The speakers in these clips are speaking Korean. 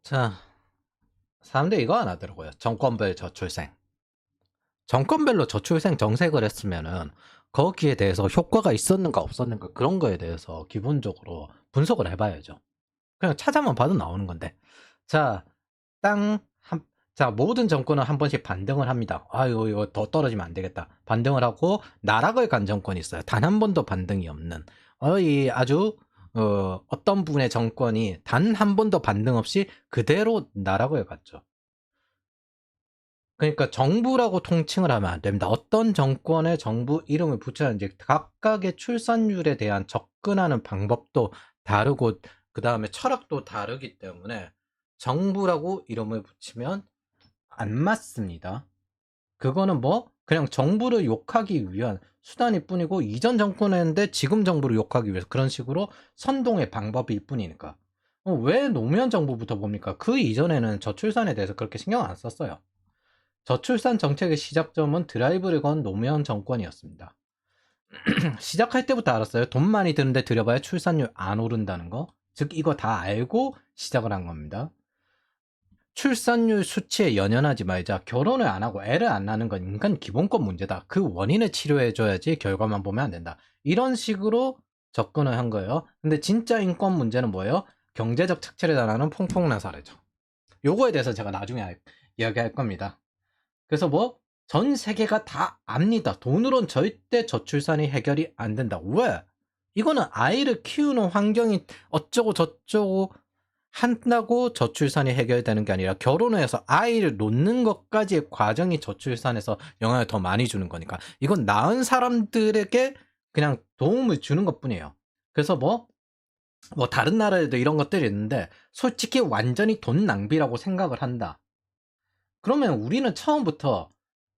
자, 사람들이 이거 안 하더라고요. 정권별 저출생. 정권별로 저출생 정책을 했으면은 거기에 대해서 효과가 있었는가 없었는가 그런 거에 대해서 기본적으로 분석을 해봐야죠. 그냥 찾아만 봐도 나오는 건데. 자, 땅 한, 자, 모든 정권은 한 번씩 반등을 합니다. 아유, 이거 더 떨어지면 안 되겠다. 반등을 하고 나락을 간 정권이 있어요. 단 한 번도 반등이 없는. 이 아주 어떤 분의 정권이 단 한 번도 반등 없이 그대로 나락을 갔죠. 그러니까 정부라고 통칭을 하면 안 됩니다. 어떤 정권의 정부 이름을 붙여야지 각각의 출산율에 대한 접근하는 방법도 다르고 그 다음에 철학도 다르기 때문에 정부라고 이름을 붙이면 안 맞습니다. 그거는 뭐 그냥 정부를 욕하기 위한 수단일 뿐이고 이전 정권이었는데 지금 정부를 욕하기 위해서 그런 식으로 선동의 방법일 뿐이니까. 왜 노무현 정부부터 봅니까? 그 이전에는 저출산에 대해서 그렇게 신경 안 썼어요. 저출산 정책의 시작점은 드라이브를 건 노무현 정권이었습니다. 시작할 때부터 알았어요. 돈 많이 드는데 들여봐야 출산율 안 오른다는 거. 즉 이거 다 알고 시작을 한 겁니다. 출산율 수치에 연연하지 말자. 결혼을 안 하고 애를 안 낳는 건 인간 기본권 문제다. 그 원인을 치료해줘야지 결과만 보면 안 된다. 이런 식으로 접근을 한 거예요. 근데 진짜 인권 문제는 뭐예요? 경제적 착취를 당하는 퐁퐁난 사례죠. 요거에 대해서 제가 나중에 이야기할 겁니다. 그래서 뭐 전 세계가 다 압니다. 돈으론 절대 저출산이 해결이 안 된다. 왜? 이거는 아이를 키우는 환경이 어쩌고 저쩌고 한다고 저출산이 해결되는 게 아니라 결혼을 해서 아이를 놓는 것까지의 과정이 저출산에서 영향을 더 많이 주는 거니까 이건 낳은 사람들에게 그냥 도움을 주는 것 뿐이에요. 그래서 뭐 다른 나라에도 이런 것들이 있는데 솔직히 완전히 돈 낭비라고 생각을 한다. 그러면 우리는 처음부터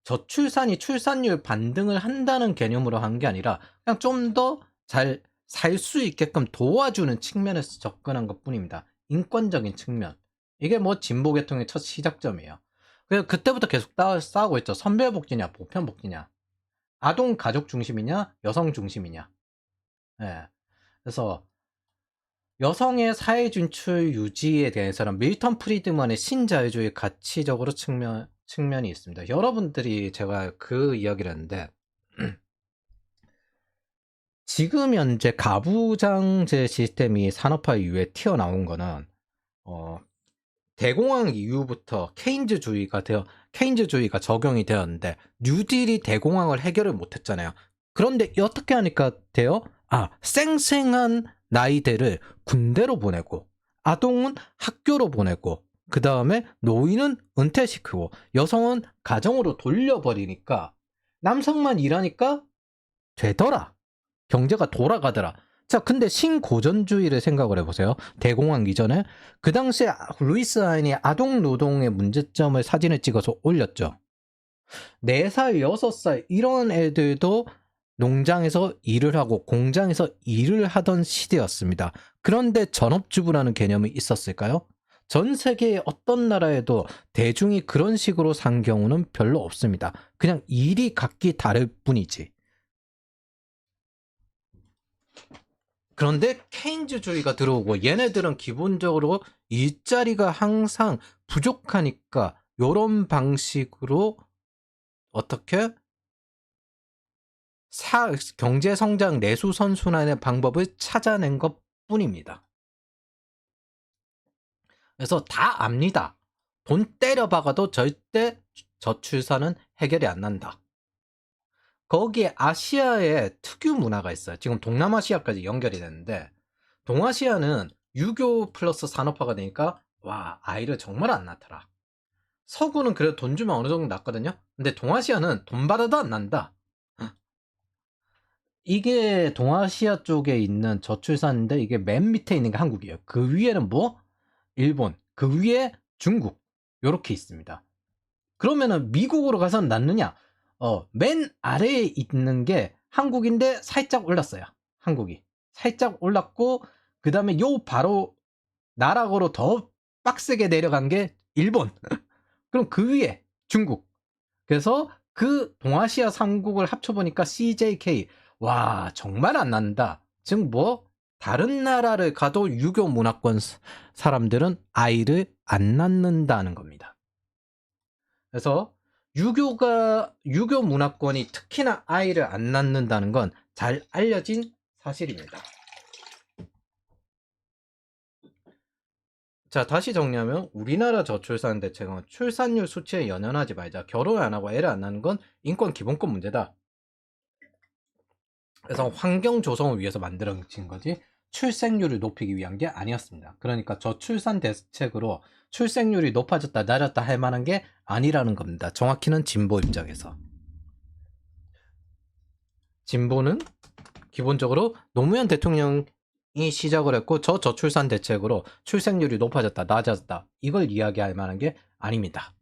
저출산이 출산율 반등을 한다는 개념으로 한 게 아니라 그냥 좀 더 잘 살 수 있게끔 도와주는 측면에서 접근한 것 뿐입니다. 인권적인 측면. 이게 뭐 진보계통의 첫 시작점이에요. 그래서 그때부터 계속 싸우고 있죠. 선별복지냐, 보편복지냐. 아동 가족 중심이냐, 여성 중심이냐. 예. 그래서 여성의 사회 진출 유지에 대해서는 밀턴 프리드먼의 신자유주의 가치적으로 측면이 있습니다. 여러분들이 제가 그 이야기를 했는데 지금 현재 가부장제 시스템이 산업화 이후에 튀어나온 거는 대공황 이후부터 케인즈주의가 적용이 되었는데 뉴딜이 대공황을 해결을 못했잖아요. 그런데 어떻게 하니까 돼요? 쌩쌩한 나이대를 군대로 보내고 아동은 학교로 보내고 그 다음에 노인은 은퇴시키고 여성은 가정으로 돌려버리니까 남성만 일하니까 되더라. 경제가 돌아가더라. 자, 근데 신고전주의를 생각을 해보세요. 대공황 이전에. 그 당시에 루이스 아인이 아동 노동의 문제점을 사진을 찍어서 올렸죠. 4살, 6살 이런 애들도 농장에서 일을 하고 공장에서 일을 하던 시대였습니다. 그런데 전업주부라는 개념이 있었을까요? 전 세계의 어떤 나라에도 대중이 그런 식으로 산 경우는 별로 없습니다. 그냥 일이 각기 다를 뿐이지. 그런데 케인즈주의가 들어오고 얘네들은 기본적으로 일자리가 항상 부족하니까 요런 방식으로 어떻게 경제성장 내수선순환의 방법을 찾아낸 것 뿐입니다. 그래서 다 압니다. 돈 때려박아도 절대 저출산은 해결이 안 난다. 거기에 아시아의 특유 문화가 있어요. 지금 동남아시아까지 연결이 되는데 동아시아는 유교 플러스 산업화가 되니까 와 아이를 정말 안 낳더라. 서구는 그래도 돈 주면 어느 정도 낳거든요. 근데 동아시아는 돈 받아도 안 난다. 이게 동아시아 쪽에 있는 저출산인데 이게 맨 밑에 있는 게 한국이에요. 그 위에는 뭐? 일본. 그 위에 중국. 요렇게 있습니다. 그러면은 미국으로 가서 낳느냐? 맨 아래에 있는 게 한국인데 살짝 올랐어요. 한국이. 살짝 올랐고 그 다음에 요 바로 나락으로 더 빡세게 내려간 게 일본. 그럼 그 위에 중국. 그래서 그 동아시아 3국을 합쳐보니까 CJK. 와, 정말 안 난다. 즉, 뭐, 다른 나라를 가도 유교 문화권 사람들은 아이를 안 낳는다는 겁니다. 그래서 유교 문화권이 특히나 아이를 안 낳는다는 건 잘 알려진 사실입니다. 자, 다시 정리하면 우리나라 저출산 대책은 출산율 수치에 연연하지 말자. 결혼 안 하고 애를 안 낳는 건 인권 기본권 문제다. 그래서 환경 조성을 위해서 만들어진 거지 출생률을 높이기 위한 게 아니었습니다. 그러니까 저출산 대책으로 출생률이 높아졌다 낮았다 할 만한 게 아니라는 겁니다. 정확히는 진보 입장에서. 진보는 기본적으로 노무현 대통령이 시작을 했고 저출산 대책으로 출생률이 높아졌다 낮아졌다 이걸 이야기할 만한 게 아닙니다.